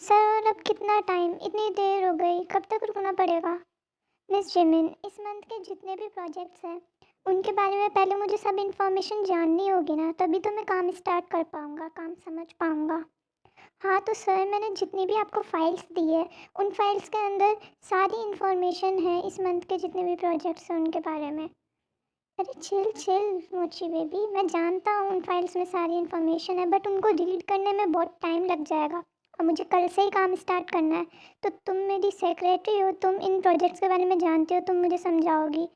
Sir और अब कितना टाइम, इतनी देर हो गई, कब तक रुकना पड़ेगा? मिस जिमिन, इस मंथ के जितने भी प्रोजेक्ट्स हैं उनके बारे में पहले मुझे सब इन्फॉर्मेशन जाननी होगी ना, तभी तो मैं काम स्टार्ट कर पाऊँगा, काम समझ पाऊँगा। हाँ तो सर, मैंने जितनी भी आपको फाइल्स दी है उन फाइल्स के अंदर सारी इन्फॉर्मेशन है इस मंथ के जितने भी प्रोजेक्ट्स हैं उनके बारे में। अरे चिल चिल मोची बेबी, मैं जानता हूँ उन फाइल्स में सारी इन्फॉर्मेशन है, बट उनको रीड करने में बहुत टाइम लग जाएगा और मुझे कल से ही काम स्टार्ट करना है। तो तुम मेरी सेक्रेटरी हो, तुम इन प्रोजेक्ट्स के बारे में जानते हो, तुम मुझे समझाओगी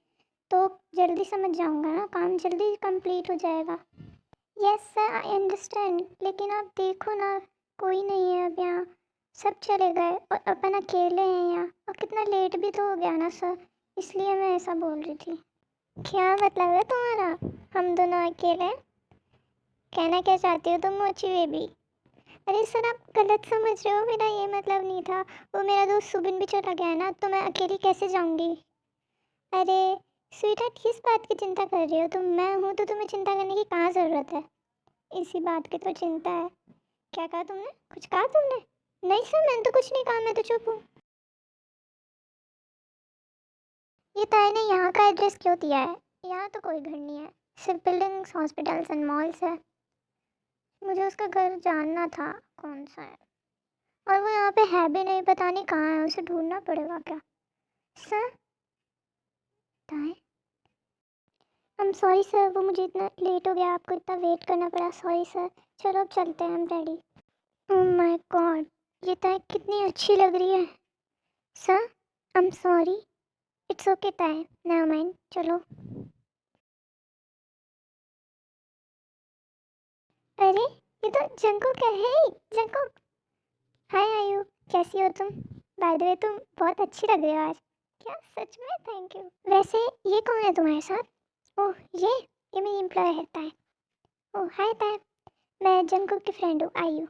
तो जल्दी समझ जाऊँगा ना, काम जल्दी कंप्लीट हो जाएगा। यस सर, आई अंडरस्टैंड, लेकिन आप देखो ना, कोई नहीं है अब यहाँ, सब चले गए और अपन अकेले हैं यहाँ, और कितना लेट भी तो हो गया ना सर, इसलिए मैं ऐसा बोल रही थी। क्या मतलब है तुम्हारा, हम दोनों अकेले हैं? कहना क्या चाहती हो तुम मोची बेबी? अरे सर, आप गलत समझ रहे हो, मेरा ये मतलब नहीं था। वो मेरा दोस्त सुबिन भी चला गया है ना, तो मैं अकेली कैसे जाऊंगी? अरे स्वीटहार्ट, किस बात की चिंता कर रही हो तुम? मैं हूँ तो तुम्हें चिंता करने की कहाँ ज़रूरत है? इसी बात की तो चिंता है। क्या कहा तुमने? कुछ कहा तुमने? नहीं सर, मैंने तो कुछ नहीं कहा, मैं तो चुप हूँ। ये ताई ने यहाँ का एड्रेस क्यों दिया है? यहाँ तो कोई घर नहीं है, सिर्फ बिल्डिंग्स, हॉस्पिटल्स एंड मॉल्स है। मुझे उसका घर जानना था, कौन सा है, और वो यहाँ पे है भी नहीं, पता नहीं कहाँ है, उसे ढूंढना पड़ेगा क्या? सर, ताई, आई एम सॉरी सर, वो मुझे इतना लेट हो गया, आपको इतना वेट करना पड़ा, सॉरी सर। चलो अब चलते हैं, हम रेडी। ओह माय गॉड, ये ताई कितनी अच्छी लग रही है। Sir, I am sorry, it's okay ताई, नेवर माइंड, चलो। अरे ये तो जंकुक है, हे जंकुक। हाय आयु, कैसी हो तुम? बाय द वे, तुम बहुत अच्छी लग रही हो आज। क्या सच में? Thank you. वैसे ये कौन है तुम्हारे साथ? ओह ये मेरी एम्प्लॉय है ताय। ओह हाय ताय, मैं जंकुक की फ्रेंड हूँ Ayu.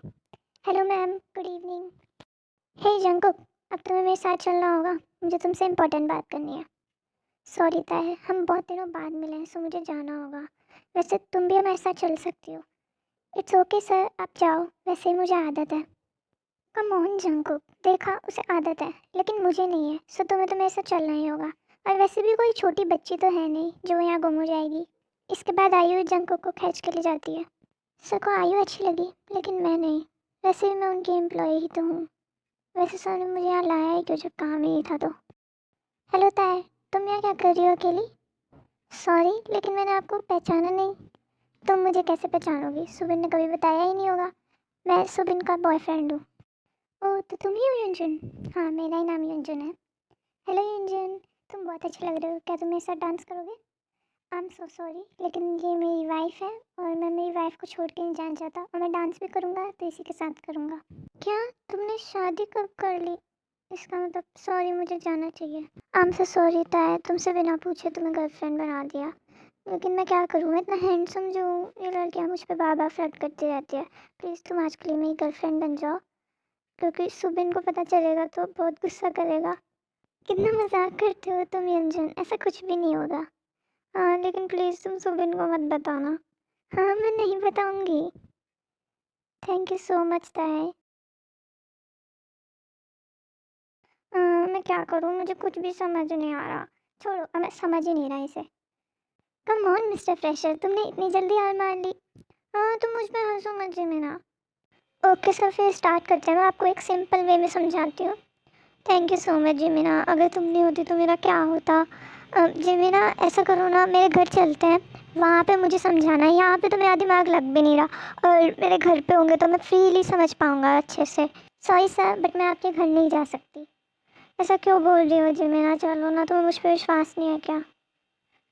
Hello ma'am, good evening. Hey Jungkook, अब तुम्हें मेरे साथ चलना होगा, मुझे तुमसे इम्पोर्टेंट बात करनी है। सॉरी ताय, हम बहुत दिनों बाद मिले हैं, सो मुझे जाना होगा। वैसे तुम भी हमारे साथ चल सकती हो। इट्स ओके सर, आप जाओ, वैसे ही मुझे आदत है। कम ऑन जंकुक, देखा उसे आदत है लेकिन मुझे नहीं है, सो तुम्हें तो मेरे साथ चलना ही होगा। और वैसे भी कोई छोटी बच्ची तो है नहीं जो यहाँ गुम हो जाएगी। इसके बाद आयु जंकुक को खींच के ले जाती है। सर को आयु अच्छी लगी, लेकिन मैं नहीं। वैसे भी मैं उनकी एम्प्लॉय ही तो हूँ। वैसे सर ने मुझे यहाँ लाया ही क्यों जब काम ही था तो। हेलो ताय, तुम यहाँ क्या कर रही हो अकेली? सॉरी, लेकिन मैंने आपको पहचाना नहीं। तुम मुझे कैसे पहचानोगी? सुबिन ने कभी बताया ही नहीं होगा। मैं सुबिन का बॉयफ्रेंड हूँ। ओह, तो तुम ही हो युंजन? हाँ, मेरा ही नाम युंजन है। हेलो युंजन, तुम बहुत अच्छे लग रहे हो, क्या तुम मेरे साथ डांस करोगे? आई एम सो सॉरी, लेकिन ये मेरी वाइफ है और मैं मेरी वाइफ को छोड़ के नहीं जाना चाहता, और मैं डांस भी करूँगा तो इसी के साथ करूँगा। क्या? तुमने शादी कब कर ली? इसका मतलब सॉरी, मुझे जाना चाहिए। आई एम सो सॉरी ताया, तुमसे बिना पूछे तुम्हें गर्लफ्रेंड बना दिया, लेकिन मैं क्या करूँ, मैं इतना हैंडसम जो हूँ, ये लड़कियाँ मुझ पर बार बार फ्लर्ट करती रहती है। प्लीज़ तुम आज के लिए मेरी गर्लफ्रेंड बन जाओ, क्योंकि सुबिन को पता चलेगा तो बहुत गुस्सा करेगा। कितना मजाक करते हो तुम यंजन, ऐसा कुछ भी नहीं होगा। हाँ लेकिन प्लीज़ तुम सुबिन को मत बताना। हाँ मैं नहीं बताऊंगी। थैंक यू सो मच ताई। मैं क्या करूँ, मुझे कुछ भी समझ नहीं आ रहा। छोड़ो, अब मैं समझ ही नहीं रहा इसे। कम ऑन मिस्टर फ्रेशर, तुमने इतनी जल्दी हार मान ली? हाँ तुम मुझ पर हंसो मत जिमिना। ओके सर, फिर स्टार्ट करते हैं, मैं आपको एक सिंपल वे में समझाती हूँ। थैंक यू सो मच जिमिना, अगर तुम नहीं होती तो मेरा क्या होता। जिमिना ऐसा करो ना, मेरे घर चलते हैं, वहाँ पे मुझे समझाना है, यहाँ पे तो मेरा दिमाग लग भी नहीं रहा, और मेरे घर पे होंगे तो मैं फ्रीली समझ पाऊँगा अच्छे से। सॉरी सर, बट मैं आपके घर नहीं जा सकती। ऐसा क्यों बोल रही हो जिमिना, चलो ना, तुम्हें मुझ पर विश्वास नहीं है क्या?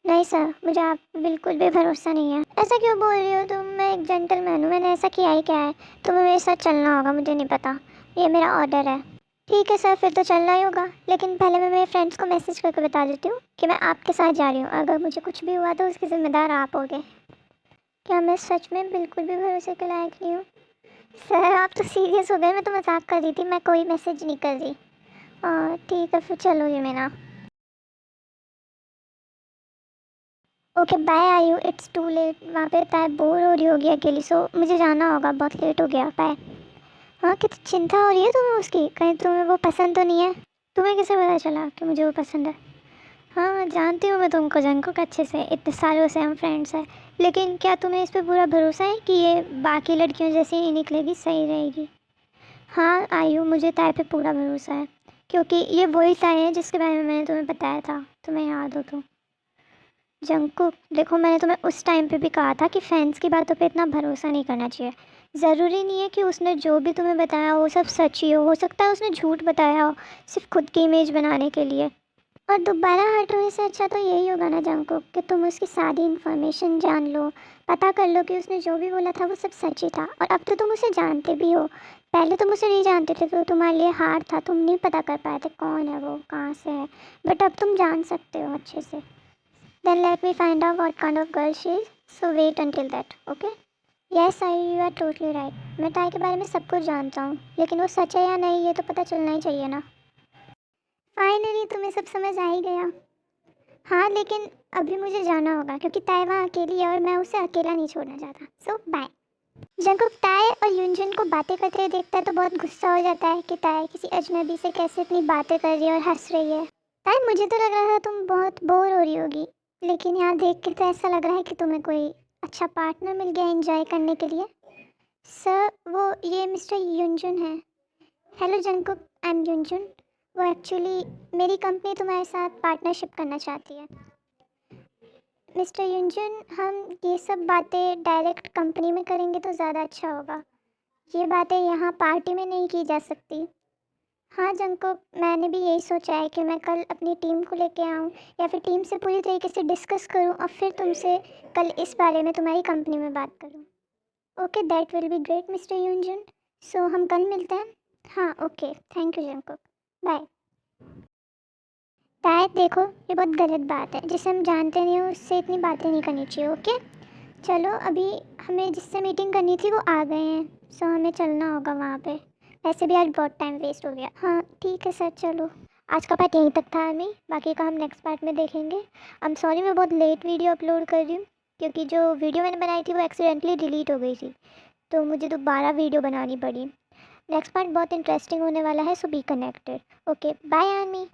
नहीं सर, मुझे आप बिल्कुल भी भरोसा नहीं है। ऐसा क्यों बोल रही हो तुम? मैं एक जेंटलमैन हूँ, मैंने ऐसा किया ही क्या है? तुम्हें मेरे साथ चलना होगा, मुझे नहीं पता, ये मेरा ऑर्डर है। ठीक है सर, फिर तो चलना ही होगा, लेकिन पहले मैं मेरे फ्रेंड्स को मैसेज करके बता देती हूँ कि मैं आपके साथ जा रही हूँ, अगर मुझे कुछ भी हुआ तो उसकी ज़िम्मेदार आप होगे। क्या मैं सच में बिल्कुल भी भरोसे के लायक नहीं हूँ? सर आप तो सीरियस हो गए, मैं तो मजाक कर रही थी, मैं कोई मैसेज नहीं कर रही। ठीक है फिर, चलो ये मेरा। ओके बाय आयु, इट्स टू लेट, वहाँ पे ताय बोर हो रही होगी अकेली, सो मुझे जाना होगा, बहुत लेट हो गया, बाय। हाँ, कितनी चिंता हो रही है तुम्हें उसकी, कहीं तुम्हें वो पसंद तो नहीं है? तुम्हें कैसे पता चला कि मुझे वो पसंद है? हाँ, जानती हूँ मैं तुमको जंकुक अच्छे से, इतने सालों से हम फ्रेंड्स हैं। लेकिन क्या तुम्हें इस पे पूरा भरोसा है कि ये बाकी लड़कियों जैसी नहीं निकलेगी, सही रहेगी? हाँ आयु, मुझे ताई पे पूरा भरोसा है, क्योंकि ये वही ताई है जिसके बारे में मैंने तुम्हें बताया था, तुम्हें याद हो तो। जंकुक देखो, मैंने तुम्हें उस टाइम पे भी कहा था कि फैंस की बातों पे इतना भरोसा नहीं करना चाहिए। ज़रूरी नहीं है कि उसने जो भी तुम्हें बताया वो सब सच ही हो सकता है उसने झूठ बताया हो सिर्फ खुद की इमेज बनाने के लिए। और दोबारा हर्ट होने से अच्छा तो यही होगा ना जंकुक, कि तुम उसकी सारी इन्फॉर्मेशन जान लो, पता कर लो कि उसने जो भी बोला था वो सब सच ही था। और अब तो तुम उसे जानते भी हो, पहले तुम उसे नहीं जानते थे तो तुम्हारे लिए हार्ड था, तुम नहीं पता कर पाए थे कौन है वो, कहाँ से है। बट अब तुम जान सकते हो अच्छे से। Then let me find out what kind of girl she is. So wait until that, okay? Yes, you are totally right. मैं ताई के बारे में सब कुछ जानता हूँ, लेकिन वो सच है या नहीं ये तो पता चलना ही चाहिए ना। फाइनली तुम्हें सब समझ आ ही गया। हाँ, लेकिन अभी मुझे जाना होगा क्योंकि ताई वहाँ अकेली है और मैं उसे अकेला नहीं छोड़ना चाहता। सो बाय। जंकुक ताई और युनजुन को बातें करते हुए देखता है तो बहुत गुस्सा हो जाता है कि ताई किसी अजनबी से कैसे इतनी बातें कर रही है और हंस रही है। ताई, मुझे तो लग रहा था तुम बहुत बोर हो रही होगी, लेकिन यहाँ देख के तो ऐसा लग रहा है कि तुम्हें कोई अच्छा पार्टनर मिल गया एंजॉय करने के लिए। सर, वो ये मिस्टर युनजुन है। Hello Jungkook, I am Yunjun. वो एक्चुअली मेरी कंपनी तुम्हारे साथ पार्टनरशिप करना चाहती है। मिस्टर युनजुन, हम ये सब बातें डायरेक्ट कंपनी में करेंगे तो ज़्यादा अच्छा होगा। ये बातें यहाँ पार्टी में नहीं की जा सकती। हाँ जंकुक, मैंने भी यही सोचा है कि मैं कल अपनी टीम को लेके आऊँ या फिर टीम से पूरी तरीके से डिस्कस करूँ और फिर तुमसे कल इस बारे में तुम्हारी कंपनी में बात करूँ। Okay, that will be great mister Yunjun. So हम कल मिलते हैं। हाँ okay, thank you Jungkook, bye. शायद देखो, ये बहुत गलत बात है, जिसे हम जानते नहीं हो उससे इतनी बातें नहीं करनी चाहिए। ओके चलो, अभी हमें जिससे मीटिंग करनी थी वो आ गए हैं, सो हमें चलना होगा वहाँ पे। वैसे भी आज बहुत टाइम वेस्ट हो गया। हाँ ठीक है सर, चलो। आज का पार्ट यहीं तक था हमें, बाकी का हम नेक्स्ट पार्ट में देखेंगे। आई एम सॉरी, मैं बहुत लेट वीडियो अपलोड कर रही हूँ, क्योंकि जो वीडियो मैंने बनाई थी वो एक्सीडेंटली डिलीट हो गई थी, तो मुझे दोबारा वीडियो बनानी पड़ी। नेक्स्ट पार्ट बहुत इंटरेस्टिंग होने वाला है, so be connected. Okay bye army.